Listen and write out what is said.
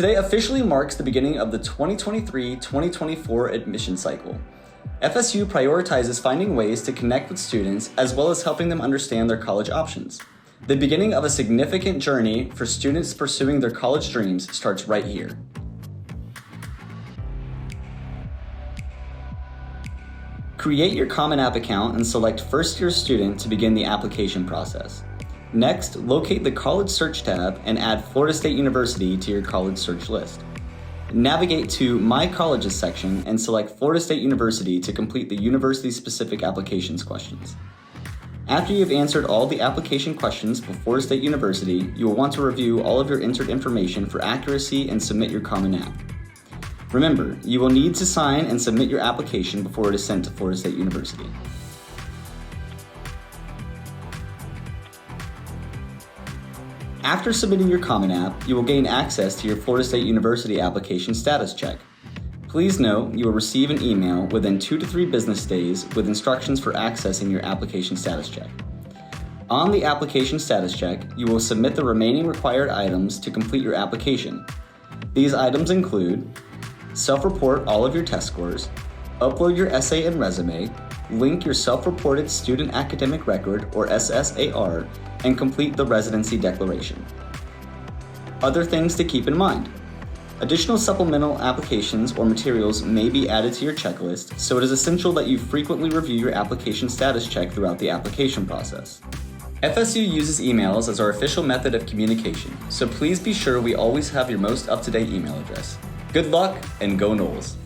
Today officially marks the beginning of the 2023-2024 admission cycle. FSU prioritizes finding ways to connect with students as well as helping them understand their college options. The beginning of a significant journey for students pursuing their college dreams starts right here. Create your Common App account and select First-Year Student to begin the application process. Next, locate the College Search tab and add Florida State University to your college search list. Navigate to My Colleges section and select Florida State University to complete the university-specific applications questions. After you've answered all the application questions for Florida State University, you will want to review all of your entered information for accuracy and submit your Common App. Remember, you will need to sign and submit your application before it is sent to Florida State University. After submitting your Common App, you will gain access to your Florida State University application status check. Please note you will receive an email within 2 to 3 business days with instructions for accessing your application status check. On the application status check, you will submit the remaining required items to complete your application. These items include self-report all of your test scores, upload your essay and resume, link your self-reported student academic record or SSAR, and complete the residency declaration. Other things to keep in mind. Additional supplemental applications or materials may be added to your checklist, so it is essential that you frequently review your application status check throughout the application process. FSU uses emails as our official method of communication, so please be sure we always have your most up-to-date email address. Good luck and go Noles!